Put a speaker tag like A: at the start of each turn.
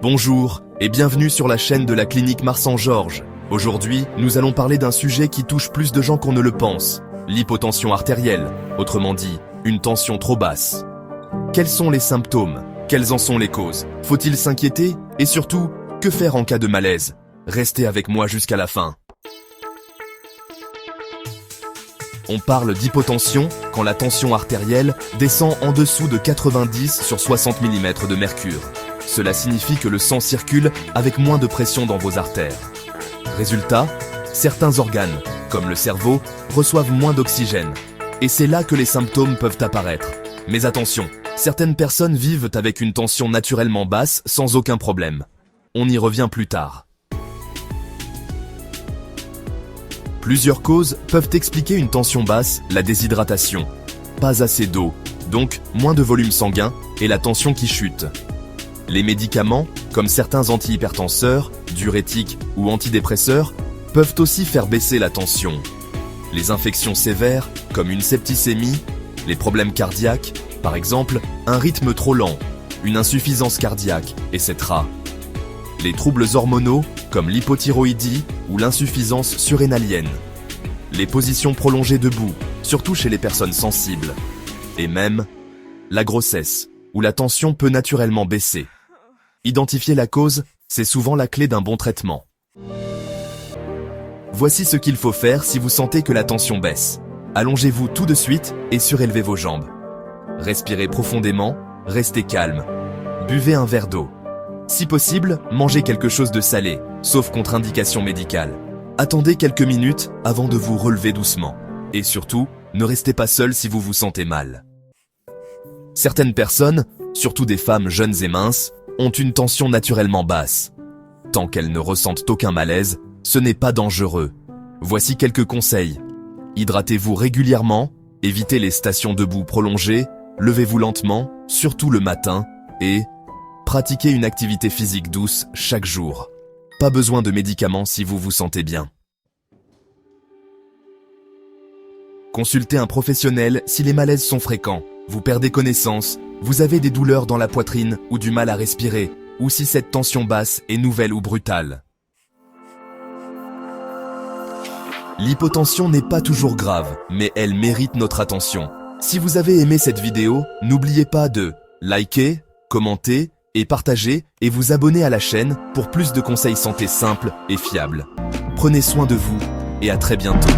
A: Bonjour et bienvenue sur la chaîne de la clinique Marsan-Georges. Aujourd'hui, nous allons parler d'un sujet qui touche plus de gens qu'on ne le pense. L'hypotension artérielle, autrement dit, une tension trop basse. Quels sont les symptômes? Quelles en sont les causes? Faut-il s'inquiéter? Et surtout, que faire en cas de malaise? Restez avec moi jusqu'à la fin. On parle d'hypotension quand la tension artérielle descend en dessous de 90 sur 60 mm de mercure. Cela signifie que le sang circule avec moins de pression dans vos artères. Résultat, certains organes, comme le cerveau, reçoivent moins d'oxygène. Et c'est là que les symptômes peuvent apparaître. Mais attention, certaines personnes vivent avec une tension naturellement basse sans aucun problème. On y revient plus tard. Plusieurs causes peuvent expliquer une tension basse: la déshydratation, pas assez d'eau, donc moins de volume sanguin et la tension qui chute. Les médicaments, comme certains antihypertenseurs, diurétiques ou antidépresseurs, peuvent aussi faire baisser la tension. Les infections sévères, comme une septicémie, les problèmes cardiaques, par exemple, un rythme trop lent, une insuffisance cardiaque, etc. Les troubles hormonaux, comme l'hypothyroïdie ou l'insuffisance surrénalienne. Les positions prolongées debout, surtout chez les personnes sensibles. Et même, la grossesse, où la tension peut naturellement baisser. Identifier la cause, c'est souvent la clé d'un bon traitement. Voici ce qu'il faut faire si vous sentez que la tension baisse. Allongez-vous tout de suite et surélevez vos jambes. Respirez profondément, restez calme. Buvez un verre d'eau. Si possible, mangez quelque chose de salé, sauf contre-indication médicale. Attendez quelques minutes avant de vous relever doucement. Et surtout, ne restez pas seul si vous vous sentez mal. Certaines personnes, surtout des femmes jeunes et minces, ont une tension naturellement basse. Tant qu'elles ne ressentent aucun malaise, ce n'est pas dangereux. Voici quelques conseils. Hydratez-vous régulièrement, évitez les stations debout prolongées, levez-vous lentement, surtout le matin, et pratiquez une activité physique douce chaque jour. Pas besoin de médicaments si vous vous sentez bien. Consultez un professionnel si les malaises sont fréquents. Vous perdez connaissance, vous avez des douleurs dans la poitrine ou du mal à respirer, ou si cette tension basse est nouvelle ou brutale. L'hypotension n'est pas toujours grave, mais elle mérite notre attention. Si vous avez aimé cette vidéo, n'oubliez pas de liker, commenter et partager et vous abonner à la chaîne pour plus de conseils santé simples et fiables. Prenez soin de vous et à très bientôt.